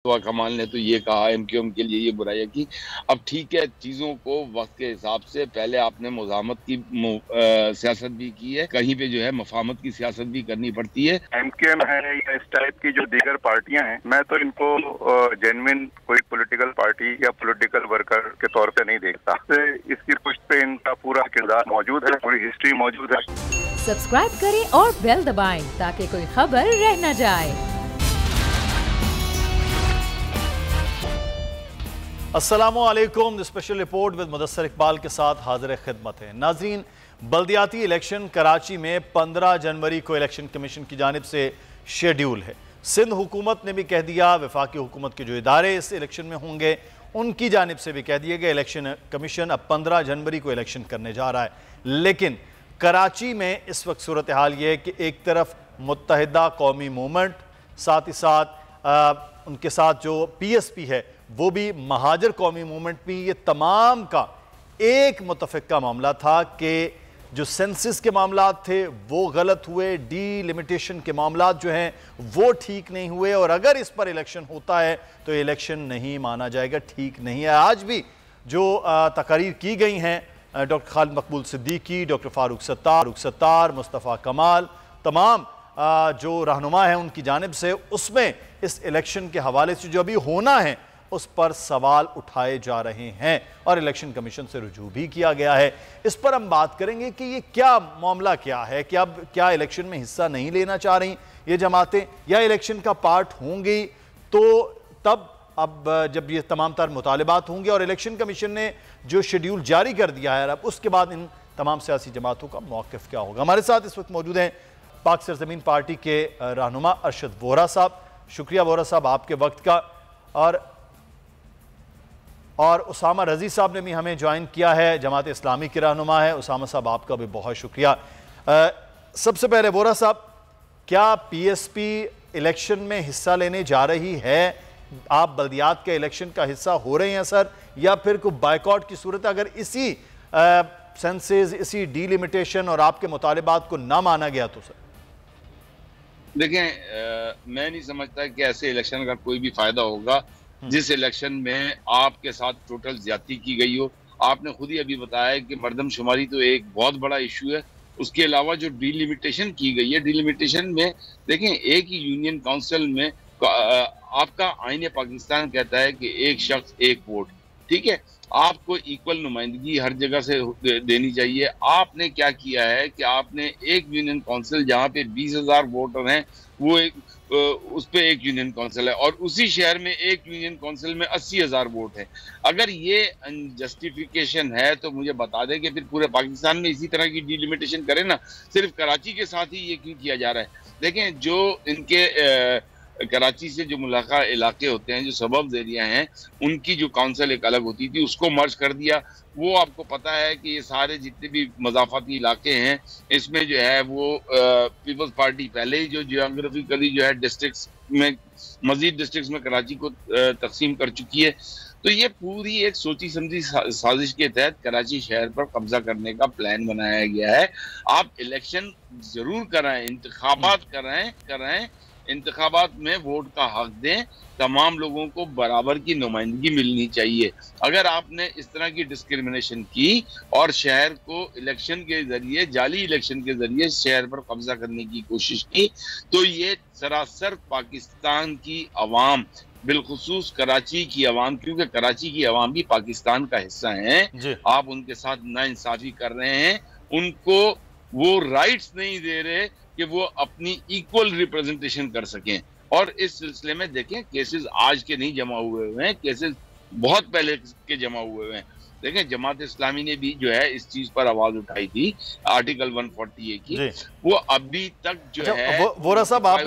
कमाल ने तो ये कहा एमक्यूएम के लिए ये बुराई की। अब ठीक है, चीजों को वक्त के हिसाब से पहले आपने मुज़ाहमत की सियासत भी की है, कहीं पे जो है मफाहमत की सियासत भी करनी पड़ती है। एमक्यूएम है या इस टाइप की जो दीगर पार्टियां हैं, मैं तो इनको जेन्युइन कोई पॉलिटिकल पार्टी या पॉलिटिकल वर्कर के तौर पे नहीं देखता। इसकी पुष्ट पे इनका पूरा किरदार मौजूद है, पूरी हिस्ट्री मौजूद है। सब्सक्राइब करें और बेल दबाएं ताकि कोई खबर रह न जाए। अस्सलामुअलैकुम। Special report with Mudassar Iqbal के साथ हाजिर खिदमत है। नाजरीन, बल्दियाती इलेक्शन कराची में 15 जनवरी को इलेक्शन कमीशन की जानिब से शेड्यूल है। सिंध हुकूमत ने भी कह दिया, वफाकी हुकूमत के जो इदारे इस इलेक्शन में होंगे उनकी जानिब से भी कह दिया गया इलेक्शन कमीशन अब 15 जनवरी को इलेक्शन करने जा रहा है। लेकिन कराची में इस वक्त सूरत हाल ये है कि एक तरफ मुत्तहिदा कौमी मूवमेंट, साथ ही साथ उनके साथ जो पीएसपी है वो भी, महाजर कौमी मूवमेंट भी, ये तमाम का एक मुतफ़िका मामला था कि जो सेंसस के मामला थे वो गलत हुए, डीलिमिटेशन के मामला जो हैं वो ठीक नहीं हुए, और अगर इस पर इलेक्शन होता है तो इलेक्शन नहीं माना जाएगा, ठीक नहीं है। आज भी जो तकारीर की गई हैं डॉक्टर खालिद मकबूल सिद्दीकी, डॉक्टर फारूक सत्तार, मुस्तफ़ा कमाल, तमाम जो रहनुमा हैं उनकी जानिब से, उसमें इस इलेक्शन के हवाले से जो अभी होना है उस पर सवाल उठाए जा रहे हैं और इलेक्शन कमीशन से रुजू भी किया गया है। इस पर हम बात करेंगे कि ये क्या मामला क्या है, कि अब क्या इलेक्शन में हिस्सा नहीं लेना चाह रही ये जमातें या इलेक्शन का पार्ट होंगी, तो तब अब जब ये तमाम तर मुतालिबात होंगे और इलेक्शन कमीशन ने जो शेड्यूल जारी कर दिया है अब उसके बाद इन तमाम सियासी जमातों का मौक़िफ़ क्या होगा। हमारे साथ इस वक्त मौजूद हैं पाक सरज़मीन पार्टी के रहनुमा अरशद वोहरा साहब। शुक्रिया वोहरा साहब आपके वक्त का। और उसामा रज़ी साहब ने भी हमें ज्वाइन किया है, जमात इस्लामी के रहनुमा है। उसामा साहब आपका भी बहुत शुक्रिया। सबसे पहले वोहरा साहब, क्या पीएसपी इलेक्शन में हिस्सा लेने जा रही है? आप बल्दियात के इलेक्शन का हिस्सा हो रहे हैं सर, या फिर कोई बाइकआउट की सूरत अगर इसी सेंसेस, इसी डीलिमिटेशन और आपके मुतालिबात को ना माना गया तो सर? देखें, मैं नहीं समझता कि ऐसे इलेक्शन का कोई भी फायदा होगा जिस इलेक्शन में आपके साथ टोटल ज्यादती की गई हो। आपने खुद ही अभी बताया कि मर्दमशुमारी तो एक बहुत बड़ा इशू है, उसके अलावा जो डीलिमिटेशन की गई है, डीलिमिटेशन में देखें एक ही यूनियन काउंसिल में आपका आईन पाकिस्तान कहता है कि एक शख्स एक वोट, ठीक है, आपको इक्वल नुमाइंदगी हर जगह से देनी चाहिए। आपने क्या किया है कि आपने एक यूनियन काउंसिल जहाँ पे 20,000 वोटर हैं वो एक उस पे एक यूनियन काउंसिल है, और उसी शहर में एक यूनियन काउंसिल में 80,000 वोट है। अगर ये जस्टिफिकेशन है तो मुझे बता दें कि फिर पूरे पाकिस्तान में इसी तरह की डीलिमिटेशन करें ना, सिर्फ कराची के साथ ही ये क्यों किया जा रहा है। देखें, जो इनके कराची से जो मुलाका इलाके होते हैं, जो सबब एरिया हैं, उनकी जो काउंसिल एक अलग होती थी उसको मर्ज कर दिया। वो आपको पता है कि ये सारे जितने भी मजाफती इलाके हैं इसमें जो है वो पीपल्स पार्टी पहले ही जो जियोग्राफिकली जो है डिस्ट्रिक्ट्स में, मजीद डिस्ट्रिक्ट्स में कराची को तकसीम कर चुकी है। तो ये पूरी एक सोची समझी साजिश के तहत कराची शहर पर कब्जा करने का प्लान बनाया गया है। आप इलेक्शन जरूर कराएं, इंतखाबात कराएं, इंतखाबात में वोट का हक दें, तमाम लोगों को बराबर की नुमाइंदगी मिलनी चाहिए। अगर आपने इस तरह की डिस्क्रिमिनेशन की और शहर को इलेक्शन के जरिए, जाली इलेक्शन के जरिए शहर पर कब्जा करने की कोशिश की, तो ये सरासर पाकिस्तान की अवाम, बिलखुसूस कराची की अवाम, क्योंकि कराची की अवाम भी पाकिस्तान का हिस्सा है, आप उनके साथ नाइंसाफी कर रहे हैं। उनको वो राइट्स नहीं दे रहे कि वो अपनी इक्वल रिप्रेजेंटेशन कर सकें। और इस सिलसिले में देखें, केसेस आज के नहीं जमा हुए हैं, केसेस बहुत पहले के जमा हुए हैं। देखें, जमात इस्लामी ने भी जो है इस चीज पर आवाज उठाई थी, आर्टिकल 140A की, वो अभी तक जो है। वोहरा साहब, आप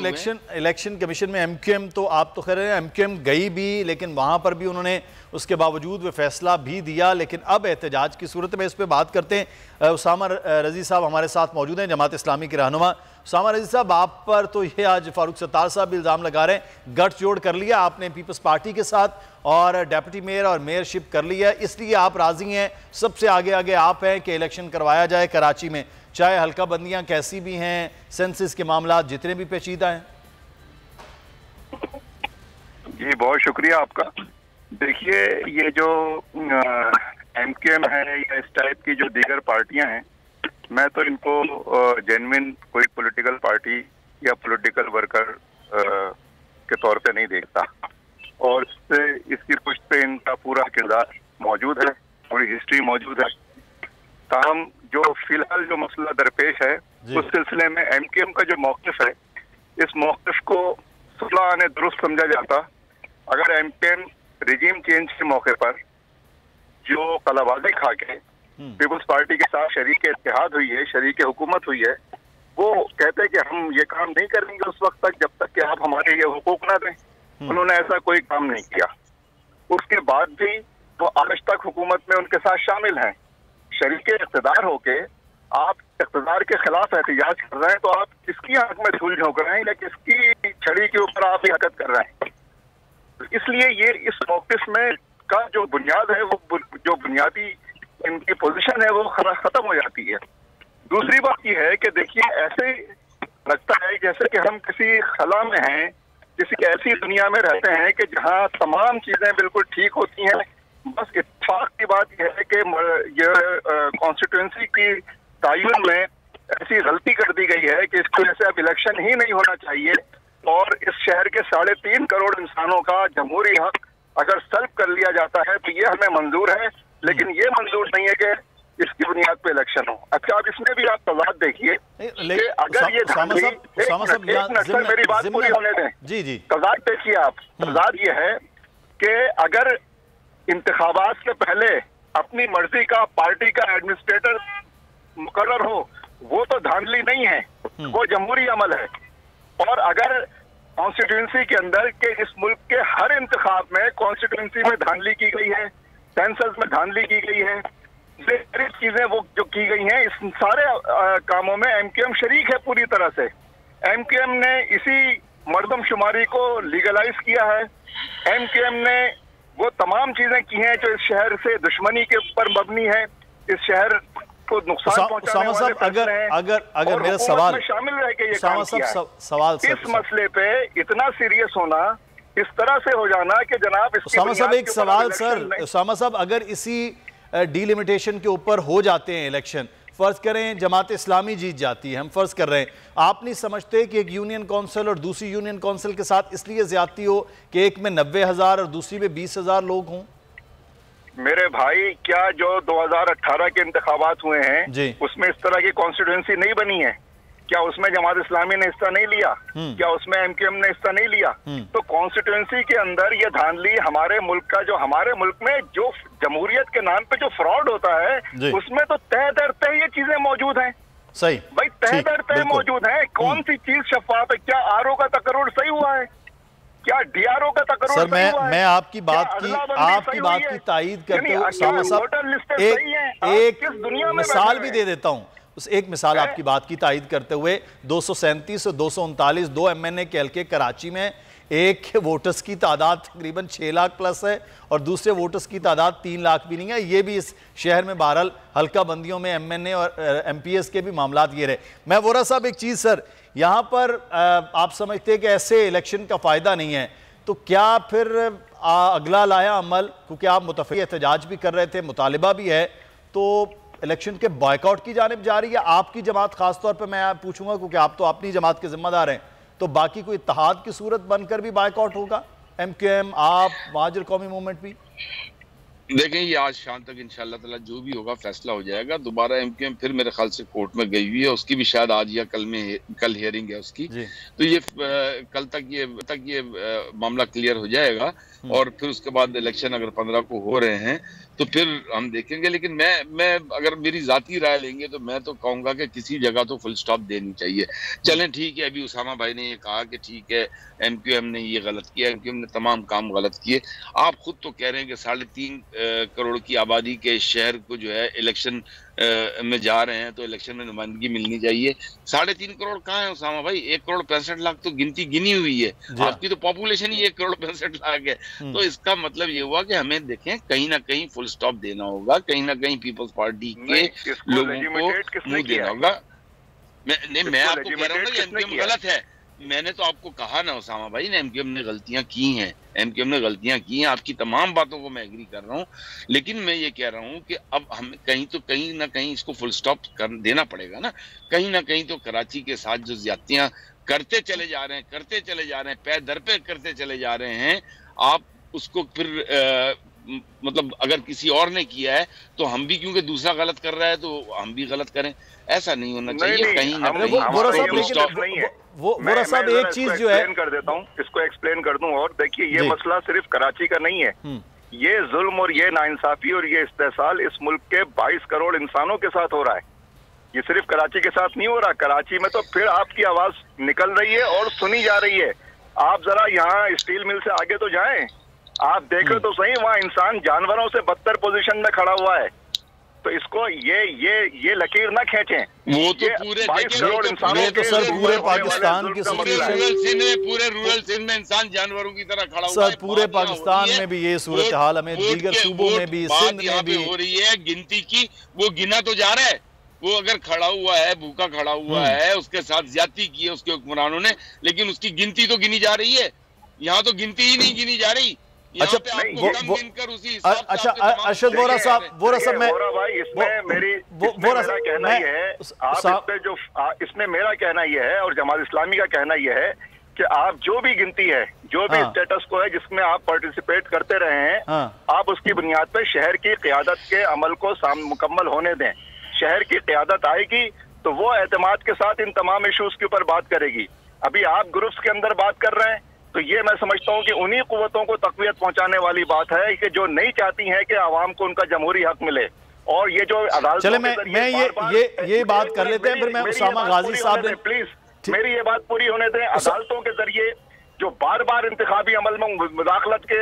इलेक्शन कमीशन में एमक्यूएम, तो आप तो खैर एमक्यूएम गई भी, लेकिन वहां पर भी उन्होंने उसके बावजूद वे फैसला भी दिया, लेकिन अब एहतजाज की सूरत में इस पर बात करते हैं। उसामा रज़ी साहब हमारे साथ मौजूद हैं, जमात इस्लामी के रहनुमा। उसामा रज़ी साहब, आप पर तो ये आज फारूक सत्तार साहब भी इल्ज़ाम लगा रहे हैं, गठजोड़ कर लिया आपने पीपल्स पार्टी के साथ और डेप्यूटी मेयर और मेयरशिप कर लिया, इसलिए आप राजी हैं, सबसे आगे आगे आप हैं कि इलेक्शन करवाया जाए कराची में, चाहे हल्का बंदियां कैसी भी हैं, सेंसस के मामला जितने भी पेचीदा हैं? जी बहुत शुक्रिया आपका। देखिए, ये जो एमकेएम है या इस टाइप की जो दीगर पार्टियां हैं, मैं तो इनको जेन्युइन कोई पॉलिटिकल पार्टी या पॉलिटिकल वर्कर के तौर पे नहीं देखता, और इसकी पुष्ट पे इनका पूरा किरदार मौजूद है, पूरी हिस्ट्री मौजूद है। ताहम जो फिलहाल जो मसला दरपेश है उस सिलसिले में एमकेएम का जो मौक़िफ़ है, इस मौक़िफ़ को सुलह ने दुरुस्त समझा जाता अगर एमकेएम रिजीम चेंज के मौके पर जो कलाबाजी खा के पीपल्स पार्टी के साथ शरीक इत्तेहाद हुई है, शरीक हुकूमत हुई है, वो कहते हैं कि हम ये काम नहीं करेंगे उस वक्त तक जब तक कि आप हमारे ये हुकूक ना दें। उन्होंने ऐसा कोई काम नहीं किया। उसके बाद भी वो आज तक हुकूमत में उनके साथ शामिल हैं। शरीक इक़्तिदार होके आप इक़्तिदार के खिलाफ एहतिजाज कर रहे हैं, तो आप किसकी आंख में धूल झोंक रहे हैं या किसकी छड़ी के ऊपर आप हरकत कर रहे हैं? इसलिए ये इस मौक़िफ़ में का जो बुनियाद है, वो जो बुनियादी इनकी पोजीशन है, वो खत्म हो जाती है। दूसरी बात यह है कि देखिए, ऐसे लगता है जैसे कि हम किसी खला में हैं, किसी ऐसी दुनिया में रहते हैं कि जहां तमाम चीजें बिल्कुल ठीक होती हैं। बस इत्तेफाक की बात यह है कि ये कॉन्स्टिट्यूंसी की तायुन में ऐसी गलती कर दी गई है कि इसकी वजह से अब इलेक्शन ही नहीं होना चाहिए, और इस शहर के 3.5 करोड़ इंसानों का जमहूरी हक अगर सल्ब कर लिया जाता है तो ये हमें मंजूर है, लेकिन ये मंजूर नहीं है कि इसकी बुनियाद पे इलेक्शन हो। अच्छा, अब इसमें भी आप तजाद देखिए कि अगर ये मेरी बात पूरी होने दें। जी तजाद देखिए आप, तजाद ये है कि अगर इंतखाबात से पहले अपनी मर्जी का पार्टी का एडमिनिस्ट्रेटर मुकर्रर हो, वो तो धांधली नहीं है, वो जमहूरी अमल है। और अगर कॉन्स्टिट्यूंसी के अंदर के इस मुल्क के हर इंतखाब में कॉन्स्टिट्यूंसी में धांधली की गई है, सेंसस में धांधली की गई है, सारी चीजें वो जो की गई हैं, इस सारे कामों में एमकेएम शरीक है पूरी तरह से। एमकेएम ने इसी मर्दमशुमारी को लीगलाइज किया है। एमकेएम ने वो तमाम चीजें की हैं जो इस शहर से दुश्मनी के ऊपर मबनी है, इस शहर को नुकसान पहुंचाने वाले फैसले हैं। अगर मेरा सवाल शामिल रह के ये काम किया है। सवाल इस मसले पे इतना सीरियस होना, इस तरह से हो जाना कि जनाब उसामा साहब एक सवाल सर, उसामा साहब अगर इसी डिलिमिटेशन के ऊपर हो जाते हैं इलेक्शन, फर्ज करें जमात इस्लामी जीत जाती है, हम फर्ज कर रहे हैं, आप नहीं समझते कि एक यूनियन काउंसिल और दूसरी यूनियन काउंसिल के साथ इसलिए ज्यादती हो कि एक में 90,000 और दूसरी में 20,000 लोग हों? मेरे भाई, क्या जो 2018 के इंतखाबात हुए हैं उसमें इस तरह की कॉन्स्टिट्यूंसी नहीं बनी है? क्या उसमें जमात इस्लामी ने हिस्सा नहीं लिया? क्या उसमें एमकेएम ने हिस्सा नहीं लिया? तो कॉन्स्टिट्यूंसी के अंदर ये धांधली हमारे मुल्क का, जो हमारे मुल्क में जो जमहूरियत के नाम पे जो फ्रॉड होता है, उसमें तो तय दर तय ये चीजें मौजूद हैं। सही भाई, तय दर तय मौजूद है। कौन सी चीज शफाफ है? क्या आरओ का तकर्रुर सही हुआ है? क्या डीआरओ का तकर्रुर सही हुआ है? मैं आपकी बात की तायीद करते हुए उसामा साहब एक मिसाल भी दे देता हूं। उस एक मिसाल आपकी बात की तायीद करते हुए 237 और 239 दो एमएनए के हल्के कराची में एक वोटर्स की तादाद तकरीबन 6 लाख प्लस है और दूसरे वोटर्स की तादाद 3 लाख भी नहीं है। ये भी इस शहर में बहरहाल हल्का बंदियों में एमएनए और एमपीएस के भी मामलात ये रहे। मैं वोरा साहब एक चीज़ सर, यहाँ पर आप समझते हैं कि ऐसे इलेक्शन का फ़ायदा नहीं है, तो क्या फिर अगला लाया अमल, क्योंकि आप मुतफ़िक़ एहतजाज भी कर रहे थे, मुतालिबा भी है, तो इलेक्शन के बॉयकॉट की जानिब जा रही है आपकी जमात? खास तौर पे मैं पूछूंगा क्योंकि आप तो अपनी जमात के जिम्मेदार हैं, तो बाकी कोई इत्तेहाद की सूरत बनकर भी बॉयकॉट होगा? एमकेएम, आप, महाजिर कौमी मूवमेंट भी? देखें, ये आज शाम तक इंशाअल्लाह ताला जो भी होगा फैसला हो जाएगा। दोबारा एमकेएम फिर मेरे ख्याल से कोर्ट में गई हुई है, उसकी भी शायद आज या कल हियरिंग है उसकी, तो ये कल तक ये मामला क्लियर हो जाएगा और फिर उसके बाद इलेक्शन अगर 15 को हो रहे हैं तो फिर हम देखेंगे। लेकिन मैं अगर मेरी जाती राय लेंगे तो मैं तो कहूंगा कि किसी जगह तो फुल स्टॉप देनी चाहिए। चलें ठीक है, अभी उसामा भाई ने ये कहा कि ठीक है एमकेएम ने ये गलत किया, एमकेएम ने तमाम काम गलत किए। आप खुद तो कह रहे हैं कि 3.5 करोड़ की आबादी के शहर को जो है इलेक्शन में जा रहे हैं तो इलेक्शन में नुमाइंदगी मिलनी चाहिए। 3.5 करोड़ कहाँ है उसामा भाई? 1 करोड़ 65 लाख तो गिनती गिनी हुई है, आपकी तो पॉपुलेशन ही 1 करोड़ 65 लाख है। तो इसका मतलब ये हुआ कि हमें देखें कहीं ना कहीं फुल स्टॉप देना होगा, कहीं ना कहीं पीपल्स पार्टी के लोगों को मुंह देना होगा। मैं आपको कह रहा हूँ ना एमकेएम गलत है, मैंने तो आपको कहा ना उसामा भाई ने, एमक्यूएम ने गलतियां की हैं, एमक्यूएम ने गलतियां की हैं, आपकी तमाम बातों को मैं एग्री कर रहा हूं, लेकिन मैं ये कह रहा हूं कि अब हम कहीं ना कहीं इसको फुल स्टॉप कर देना पड़ेगा ना कहीं तो कराची के साथ जो ज्यादतियां करते चले जा रहे हैं, पैर दर पे करते चले जा रहे हैं, आप उसको फिर मतलब अगर किसी और ने किया है तो हम भी, क्योंकि दूसरा गलत कर रहा है तो हम भी गलत करें, ऐसा नहीं होना चाहिए। कहीं ना कहीं वोरा साहब एक चीज जो है कर देता हूँ, इसको एक्सप्लेन कर दूं। और देखिए, ये मसला सिर्फ कराची का नहीं है, ये जुल्म और ये नाइंसाफी और ये इस्तेसाल इस मुल्क के 22 करोड़ इंसानों के साथ हो रहा है। ये सिर्फ कराची के साथ नहीं हो रहा, कराची में तो फिर आपकी आवाज निकल रही है और सुनी जा रही है। आप जरा यहाँ स्टील मिल से आगे तो जाएं, आप देखें तो सही, वहाँ इंसान जानवरों से बदतर पोजीशन में खड़ा हुआ है। तो इसको ये लकीर ना खींचें। वो तो पूरे 22 करोड़ इंसानों तो सर पूरे पाकिस्तान की पूरे रूरल सिंध में इंसान जानवरों की तरह खड़ा हुआ है। सर पूरे पाकिस्तान में भी ये सूरत हाल, हमें दीगर सूबों में भी, सिंध में भी हो रही है। गिनती की वो गिना तो जा रहा है, वो अगर खड़ा हुआ है, भूखा खड़ा हुआ है, उसके साथ ज्यादती की है उसके हुक्मरानों ने, लेकिन उसकी गिनती तो गिनी जा रही है। यहाँ तो गिनती ही नहीं गिनी जा रही। अच्छा अरशद वोरा साहब, इसमें मेरा कहना यह है और जमात इस्लामी का कहना यह है कि आप जो भी गिनती है, जो भी स्टेटस को है जिसमें आप पार्टिसिपेट करते रहे हैं, आप उसकी बुनियाद पर शहर की क़यादत के अमल को मुकम्मल होने दें। शहर की क़यादत आएगी तो वो एतमाद के साथ इन तमाम इशूज के ऊपर बात करेगी। अभी आप ग्रुप्स के अंदर बात कर रहे हैं, तो ये मैं समझता हूँ कि उन्हीं कुव्वतों को तक़वियत पहुंचाने वाली बात है कि जो नहीं चाहती हैं कि आवाम को उनका जमहूरी हक मिले। और ये जो अदालत, चले मैं ये बात कर लेते हैं, फिर मैं उसामा गाजी साहब ने, प्लीज मेरी ये बात पूरी होने दें। अदालतों के जरिए जो बार बार इंतखाबी अमल में मुदाखलत के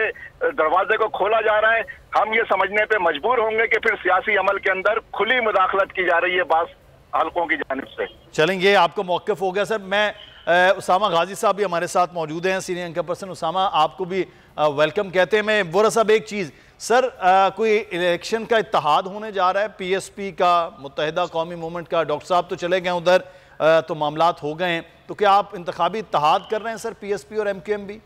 दरवाजे को खोला जा रहा है, हम ये समझने पे मजबूर होंगे कि फिर सियासी अमल के अंदर खुली मुदाखलत की जा रही है बास हल्कों की जानिब से। चलेंगे, आपको मौक़िफ़ हो गया सर। मैं उसामा गाजी साहब भी हमारे साथ मौजूद हैं, सीनियर एंकर पर्सन। उसामा, आपको भी वेलकम कहते हैं। मैं वोरा साहब एक चीज़ सर, कोई इलेक्शन का इत्तेहाद होने जा रहा है पीएसपी का, मुत्तहिदा कौमी मूवमेंट का, डॉक्टर साहब तो चले गए उधर, तो मामलात हो गए हैं, तो क्या आप इंतखाबी इत्तेहाद कर रहे हैं सर, पीएसपी और एमक्यूएम भी?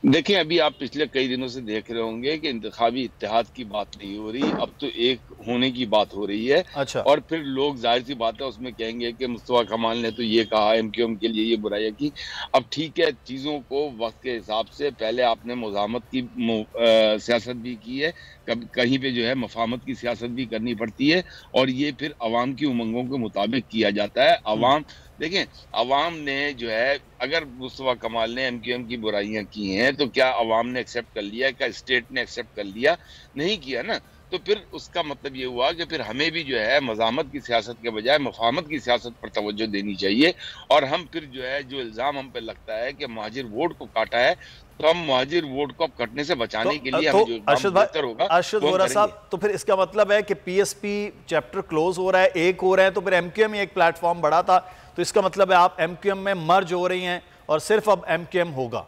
देखिए, अभी आप पिछले कई दिनों से देख रहे होंगे कि इंतखाबी इत्तेहाद की बात नहीं हो रही, अब तो एक होने की बात हो रही है। अच्छा। और फिर लोग जाहिर सी बात है उसमें कहेंगे कि मुस्तफा कमाल ने तो ये कहा, एमक्यूएम के लिए ये बुराई की। अब ठीक है, चीज़ों को वक्त के हिसाब से, पहले आपने मुज़ाहमत की सियासत भी की है, कहीं पे जो है मफाहमत की सियासत भी करनी पड़ती है, और ये फिर अवाम की उमंगों के मुताबिक किया जाता है। अवाम देखें, अवाम ने जो है, अगर मुस्तफा कमाल ने एमक्यूएम की बुराइयां की हैं तो क्या अवाम ने एक्सेप्ट कर लिया, क्या स्टेट ने एक्सेप्ट कर लिया? नहीं किया ना। तो फिर उसका मतलब ये हुआ कि फिर हमें भी जो है मज़ामत की सियासत के बजाय मफाहमत की सियासत पर तवज्जो देनी चाहिए। और हम फिर जो है, जो इल्ज़ाम हम पे लगता है कि महाजिर वोट को काटा है, तो हम महाजिर वोट को कटने से बचाने के लिए हमें जो बेहतर होगा। अरशद वोरा साहब, तो फिर इसका मतलब है कि पीएसपी चैप्टर क्लोज हो रहा है, एक हो रहा है, तो फिर एमक्यूएम एक प्लेटफॉर्म बड़ा था, तो इसका मतलब है आप एमक्यूएम में मर्ज हो रही हैं और सिर्फ अब एमक्यूएम होगा?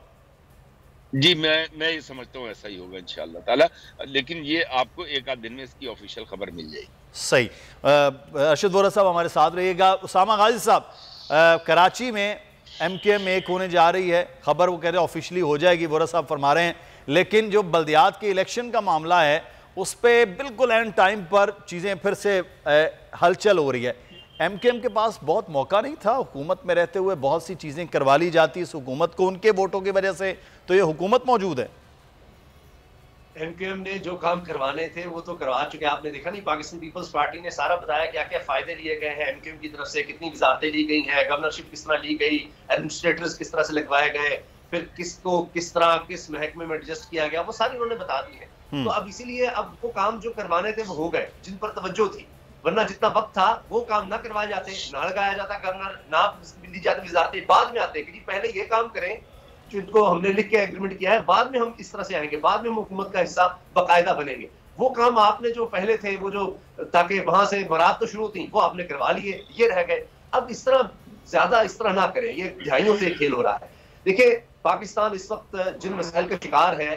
जी, मैं ये समझता हूँ ऐसा ही होगा इंशाअल्लाह ताला, लेकिन ये आपको एक आध दिन में इसकी ऑफिशियल खबर मिल जाएगी। सही। अरशद वोरा साहब हमारे साथ रहिएगा। उसामा गाजी साहब, कराची में एमक्यूएम एक होने जा रही है, खबर वो कह रहे हैं ऑफिशियली हो जाएगी, वोरा साहब फरमा रहे हैं, लेकिन जो बल्दियात के इलेक्शन का मामला है उस पर बिल्कुल एंड टाइम पर चीज़ें फिर से हलचल हो रही है। एमक्यूएम के पास बहुत मौका नहीं था, हुकूमत में रहते हुए बहुत सी चीज़ें करवा ली जाती इस हुकूमत को, उनके वोटों की वजह से तो ये हुकूमत मौजूद है। एमक्यूएम ने जो काम करवाने थे वो तो करवा चुके। आपने देखा नहीं, पाकिस्तान पीपल्स पार्टी ने सारा बताया क्या क्या फायदे लिए गए हैं एमक्यूएम की तरफ से, कितनी वजारतें ली गई हैं, गवर्नरशिप किस तरह ली गई, एडमिनिस्ट्रेटर्स किस तरह से लगवाए गए, फिर किसको किस तरह किस महकमे में एडजस्ट किया गया, वो सारी उन्होंने बता दी है। तो अब इसीलिए अब वो काम जो करवाने थे वो हो गए, जिन पर तवज्जो थी, वरना जितना वक्त था वो काम ना करवाए जाते, ना लगाया जाता गवर्नर, ना दी जाती वजारतें, बाद में आते कि पहले ये काम करें जो इनको हमने लिख के एग्रीमेंट किया है, बाद में हम इस तरह से आएंगे, बाद में हम हुकूमत का हिस्सा बकायदा बनेंगे। वो काम आपने जो पहले थे वो जो ताकि वहां से बरात तो शुरू थी वो आपने करवा लिए, ये रह गए। अब इस तरह ज्यादा इस तरह ना करें, ये ढाइयों से खेल हो रहा है। देखिए, पाकिस्तान इस वक्त जिन मसाइल का शिकार है,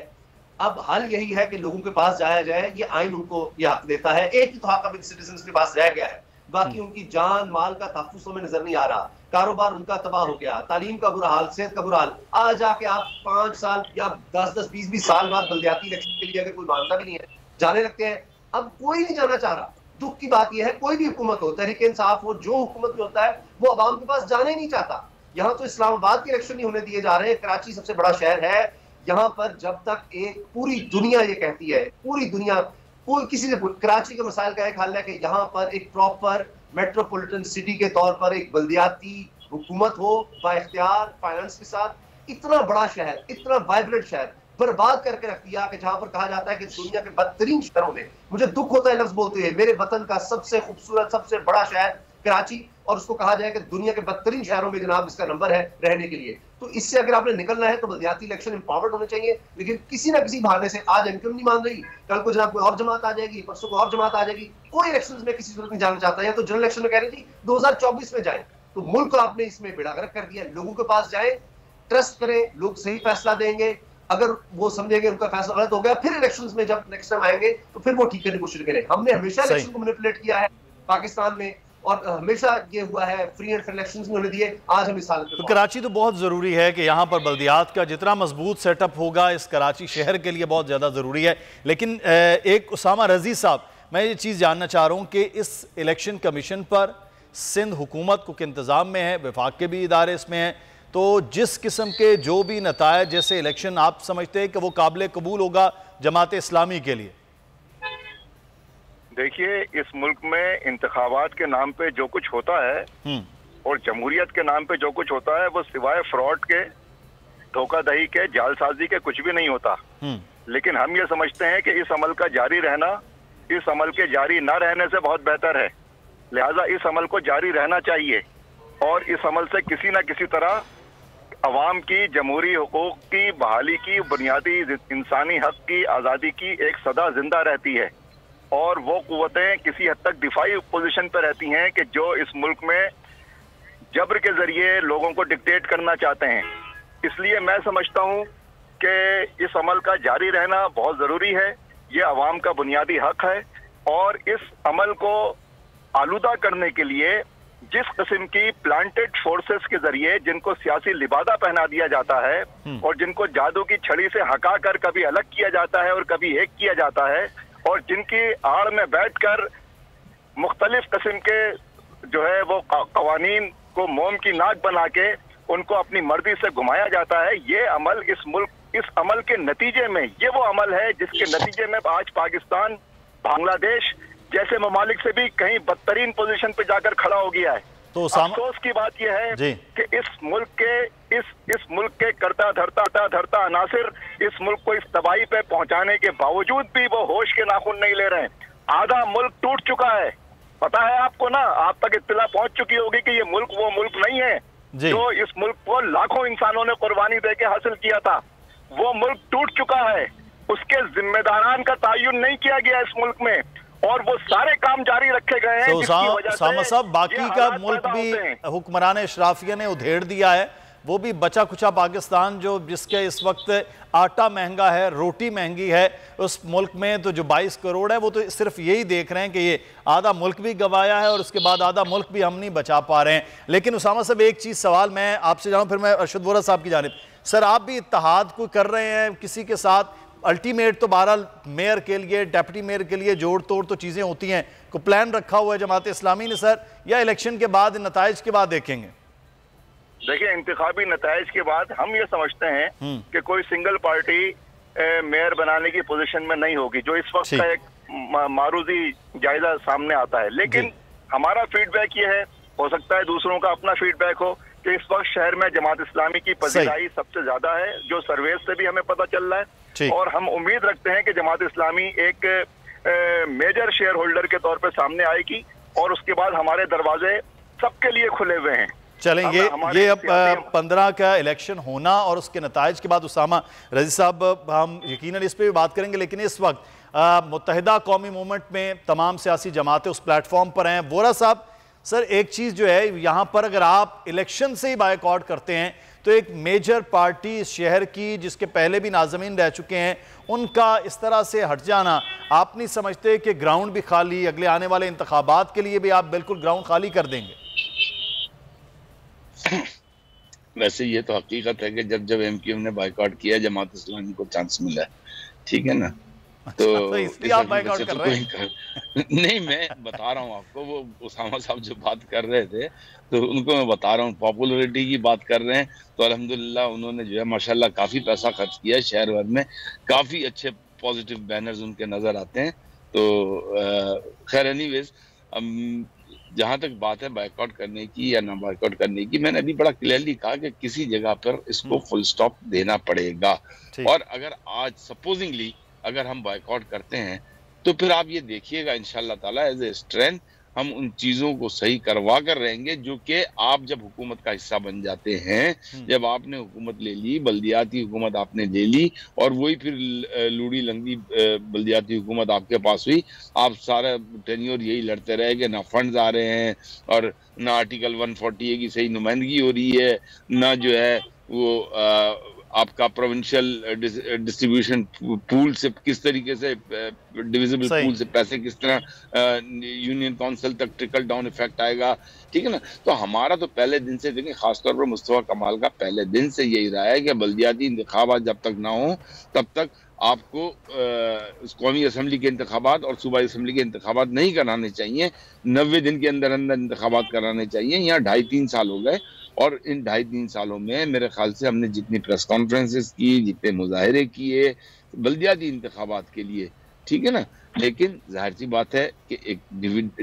अब हाल यही है कि लोगों के पास जाया जाए, ये आइन उनको ये हक देता है। एक ही तो हक अब सिटीजन के पास रह गया है, बाकी उनकी जान माल का तहफ्फुज़ में नजर नहीं आ रहा। कारोबार उनका तबाह हो गया, तालीम का बुरा हाल, सेहत का बुरा हाल। आज जाके आप 5 साल या 10-10, 20-20 साल बाद बल्दियाती इलेक्शन के लिए अगर कोई मानता भी नहीं है, जाने लगते हैं। अब कोई नहीं जाना चाह रहा। दुख की बात यह है, कोई भी हुकूमत हो, तहरीक इंसाफ हो, जो हुकूमत में होता है, वो अवाम के पास जाने ही नहीं चाहता। यहाँ तो इस्लामाबाद के इलेक्शन नहीं होने दिए जा रहे हैं। कराची सबसे बड़ा शहर है, यहाँ पर जब तक एक पूरी दुनिया ये कहती है, पूरी दुनिया कोई किसी से कराची के मसाइल का एक हल है कि यहाँ पर एक प्रॉपर मेट्रोपॉलिटन सिटी के तौर पर एक बल्दियाती हुकूमत हो, बाइख्तियार फाइनेंस के साथ। इतना बड़ा शहर, इतना वाइब्रेंट शहर बर्बाद करके रख दिया कि जहां पर कहा जाता है कि दुनिया के बदतरीन शहरों में, मुझे दुख होता है लफ्ज बोलते हुए, मेरे वतन का सबसे खूबसूरत, सबसे बड़ा शहर कराची, और उसको कहा जाए कि दुनिया के बदतरीन शहरों में जनाब इसका नंबर है रहने के लिए। तो इससे अगर आपने निकलना है तो बल्दियाती इलेक्शन इंपावर्ड होने चाहिए। लेकिन किसी ना किसी बहाने से आज एमक्यूएम नहीं मान रही, कल को जनाब कोई और जमात आ जाएगी, परसों को और जमात आ जाएगी। कोई इलेक्शन में किसी सूरत नहीं जाना चाहता है। तो जनरल इलेक्शन में कह रही थी 2024 में जाए, तो मुल्क को आपने इसमें बेड़ागर्क कर दिया। लोगों के पास जाए, ट्रस्ट करें, लोग सही फैसला देंगे। अगर वो समझेंगे उनका फैसला गलत हो गया, फिर इलेक्शंस में जब नेक्स्ट टाइम आएंगे तो फिर वो ठीक करने की कोशिश करें। हमने हमेशा इलेक्शन को मैनिपुलेट किया है पाकिस्तान में, और हमेशा ये हुआ है फ्री एंड फेयर इलेक्शंस में होने दिए। आज हम इस हालत में, कराची तो बहुत ज़रूरी है कि यहाँ पर बल्दियात का जितना मजबूत सेटअप होगा इस कराची शहर के लिए बहुत ज़्यादा ज़रूरी है। लेकिन एक उसामा रजी साहब, मैं ये चीज़ जानना चाह रहा हूँ कि इस इलेक्शन कमीशन पर सिंध हुकूमत को इंतज़ाम में है, विफाक के भी इदारे इसमें हैं, तो जिस किस्म के जो भी नतायज जैसे इलेक्शन आप समझते हैं कि वो काबिल कबूल होगा जमात इस्लामी के लिए? देखिए, इस मुल्क में इंतखाबात के नाम पे जो कुछ होता है और जमहूरियत के नाम पे जो कुछ होता है, वो सिवाय फ्रॉड के, धोखाधड़ी के, जालसाजी के कुछ भी नहीं होता। लेकिन हम ये समझते हैं कि इस अमल का जारी रहना इस अमल के जारी न रहने से बहुत बेहतर है। लिहाजा इस अमल को जारी रहना चाहिए और इस अमल से किसी न किसी तरह अवाम की जमहूरी हुकूक की बहाली की, बुनियादी इंसानी हक की, आज़ादी की एक सदा जिंदा रहती है। और वो कुव्वतें किसी हद तक दिफाई पोजीशन पर रहती हैं कि जो इस मुल्क में जबर के जरिए लोगों को डिक्टेट करना चाहते हैं। इसलिए मैं समझता हूँ कि इस अमल का जारी रहना बहुत ज़रूरी है। ये अवाम का बुनियादी हक है और इस अमल को आलूदा करने के लिए जिस किस्म की प्लांटेड फोर्सेस के जरिए जिनको सियासी लिबादा पहना दिया जाता है और जिनको जादू की छड़ी से हका कर कभी अलग किया जाता है और कभी एक किया जाता है, और जिनकी आड़ में बैठकर मुख्तलिफ किस्म के जो है वो कवानीन को मोम की नाक बना के उनको अपनी मर्जी से घुमाया जाता है, ये अमल इस अमल के नतीजे में ये वो अमल है जिसके नतीजे में आज पाकिस्तान बांग्लादेश जैसे ममालिक से भी कहीं बदतरीन पोजीशन पे जाकर खड़ा हो गया है। तो अफसोस की बात यह है कि इस मुल्क के करता धरता अनासिर इस मुल्क को इस तबाही पे पहुंचाने के बावजूद भी वो होश के नाखून नहीं ले रहे हैं। आधा मुल्क टूट चुका है, पता है आपको ना, आप तक इत्तला पहुंच चुकी होगी कि ये मुल्क वो मुल्क नहीं है जो इस मुल्क को लाखों इंसानों ने कुर्बानी देके हासिल किया था। वो मुल्क टूट चुका है, उसके जिम्मेदारान का तयन नहीं किया गया इस मुल्क में और वो सारे काम जारी रखे गए हैं। उसामा साहब, बाकी का मुल्क भी हुक्मरान अशराफिया ने उधेड़ दिया है, वो भी बचा खुचा पाकिस्तान जो जिसके इस वक्त आटा महंगा है, रोटी महंगी है, उस मुल्क में तो जो 22 करोड़ है वो तो सिर्फ यही देख रहे हैं कि ये आधा मुल्क भी गंवाया है और उसके बाद आधा मुल्क भी हम नहीं बचा पा रहे हैं। लेकिन उसामा साहब, एक चीज़ सवाल मैं आपसे जानूँ, फिर मैं अरशद वोरा साहब की जानिब। सर, आप भी इत्तेहाद कोई कर रहे हैं किसी के साथ? अल्टीमेट तो बहरहाल मेयर के लिए, डेप्टी मेयर के लिए जोड़ तोड़ तो चीज़ें होती हैं, को प्लान रखा हुआ है जमात इस्लामी ने सर, या इलेक्शन के बाद नताइज के बाद देखेंगे? देखिए, इंतखाबी नताइज के बाद हम ये समझते हैं कि कोई सिंगल पार्टी मेयर बनाने की पोजीशन में नहीं होगी, जो इस वक्त का एक मारूजी जायजा सामने आता है। लेकिन हमारा फीडबैक ये है, हो सकता है दूसरों का अपना फीडबैक हो, कि इस वक्त शहर में जमात इस्लामी की पजीराई सबसे ज्यादा है, जो सर्वे से भी हमें पता चल रहा है। और हम उम्मीद रखते हैं कि जमात इस्लामी एक मेजर शेयर होल्डर के तौर पर सामने आएगी और उसके बाद हमारे दरवाजे सबके लिए खुले हुए हैं। चलें, ये अब 15 का इलेक्शन होना और उसके नताइज के बाद उसामा रजी साहब, हम यकीनन इस पर भी बात करेंगे। लेकिन इस वक्त मुत्तहिदा कौमी मूवमेंट में तमाम सियासी जमातें उस प्लेटफॉर्म पर हैं। वोरा साहब, सर, एक चीज़ जो है यहाँ पर, अगर आप इलेक्शन से ही बायकॉट करते हैं तो एक मेजर पार्टी इस शहर की जिसके पहले भी नाज़मीन रह चुके हैं, उनका इस तरह से हट जाना, आप नहीं समझते कि ग्राउंड भी खाली, अगले आने वाले इंतखाबात के लिए भी आप बिल्कुल ग्राउंड खाली कर देंगे? वैसे ये तो हकीकत है कि जब MQM ने बाइकआउट किया, जमात इस्लामी को चांस मिला, ठीक है ना। तो इसलिए आप बाइकआउट कर रहे हैं? नहीं, मैं बता रहा हूँ आपको, वो उसामा साहब जो बात कर रहे थे तो उनको मैं बता रहा हूँ, पॉपुलरिटी की बात कर रहे हैं, तो अल्हम्दुलिल्लाह उन्होंने जो है माशाल्लाह काफ़ी पैसा खर्च किया शहर भर में, काफ़ी अच्छे पॉजिटिव बैनर्स उनके नज़र आते हैं। तो खैर एनीवेज, जहाँ तक बात है बाइकआउट करने की या ना बाइकआउट करने की, मैंने अभी बड़ा क्लियरली कहा कि किसी जगह पर इसको फुल स्टॉप देना पड़ेगा। और अगर आज सपोजिंगली अगर हम बाइकआउट करते हैं तो फिर आप ये देखिएगा इंशाल्लाह ताला एज ए स्ट्रेंथ हम उन चीज़ों को सही करवा कर रहेंगे जो कि आप जब हुकूमत का हिस्सा बन जाते हैं, जब आपने हुकूमत ले ली, बल्दियाती हुकूमत आपने ले ली और वही फिर लूड़ी लंगड़ी बल्दियाती हुकूमत आपके पास हुई, आप सारा टेन्योर यही लड़ते रहे कि ना फंड्स आ रहे हैं और ना आर्टिकल 140 की सही नुमाइंदगी हो रही है, ना जो है वो आपका प्रोविंशियल डिस्ट्रीब्यूशन पूल से किस तरीके से डिविजिबल पूल से पैसे किस तरह यूनियन काउंसिल तक ट्रिकल डाउन इफेक्ट आएगा, ठीक है ना। तो हमारा तो पहले दिन से देखिए, खासतौर पर मुस्तफा कमाल का पहले दिन से यही रहा है कि बल्दियाती इंतखाबात जब तक ना हो तब तक आपको कौमी असम्बली के इंतखाबात और सूबाई असम्बली के इंतखाबात नहीं कराने चाहिए, 90 दिन के अंदर अंदर इंतखाबात कराने चाहिए। यहाँ 2.5-3 साल हो गए और इन 2.5-3 सालों में मेरे ख्याल से हमने जितनी प्रेस कॉन्फ्रेंसेस की, जितने मुजाहरे किए बल्दियाती इंतखाबात के लिए, ठीक है ना, लेकिन जाहिर सी बात है कि एक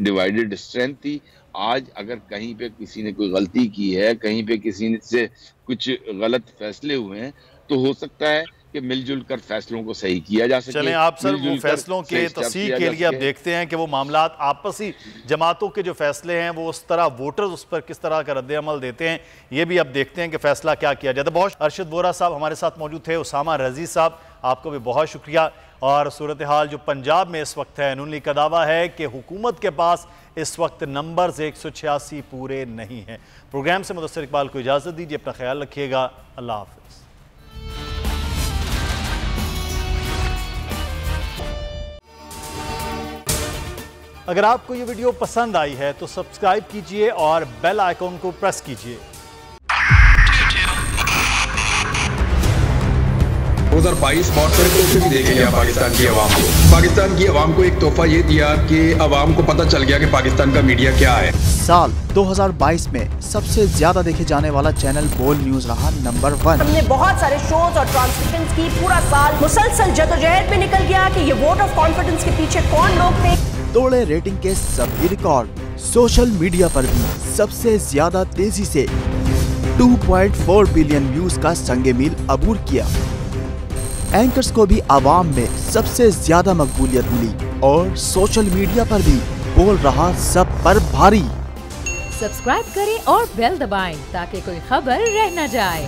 डिवाइडेड स्ट्रेंथ थी। आज अगर कहीं पे किसी ने कोई गलती की है, कहीं पे किसी से कुछ गलत फैसले हुए हैं, तो हो सकता है कि मिलजुल कर फैसलों को सही किया जा सके। चलें आप सर वो फैसलों के तस्दीक के लिए अब देखते हैं कि वो मामलात आपसी जमातों के जो फैसले हैं वो उस तरह वोटर्स उस पर किस तरह का रद्द-ए-अमल देते हैं, ये भी अब देखते हैं कि फैसला क्या किया जाता है। बहुत अरशद बोरा साहब हमारे साथ मौजूद थे, उसामा रजी साहब आपको भी बहुत शुक्रिया। और सूरत हाल जो पंजाब में इस वक्त है, नून लीग का दावा है कि हुकूमत के पास इस वक्त नंबर्स 186 पूरे नहीं हैं। प्रोग्राम से मुदस्सिर इकबाल को इजाज़त दीजिए, अपना ख्याल रखिएगा, अल्लाह हाफ़िज़। अगर आपको ये वीडियो पसंद आई है तो सब्सक्राइब कीजिए और बेल आइकॉन को प्रेस कीजिए। 2022 बहुत सारे तोहफे भी देखे गया पाकिस्तान की आवाम को। पाकिस्तान की आवाम को एक तोहफा ये दिया कि आवाम को पता चल गया कि पाकिस्तान का मीडिया क्या है। साल 2022 में सबसे ज्यादा देखे जाने वाला चैनल बोल न्यूज रहा नंबर 1। हमने बहुत सारे शोज और ट्रांसमिशंस की, पूरा साल मुसलसल जद्दोजहद में निकल गया कि ये वोट ऑफ कॉन्फिडेंस के पीछे कौन लोग थे। तोड़े रेटिंग के सभी रिकॉर्ड। सोशल मीडिया पर भी सबसे ज्यादा तेजी से 2.4 बिलियन व्यूज का संगे मील अबूर किया। एंकर्स को भी आवाम में सबसे ज्यादा मकबूलियत मिली और सोशल मीडिया पर भी बोल रहा सब पर भारी। सब्सक्राइब करें और बेल दबाएं ताकि कोई खबर रह न जाए।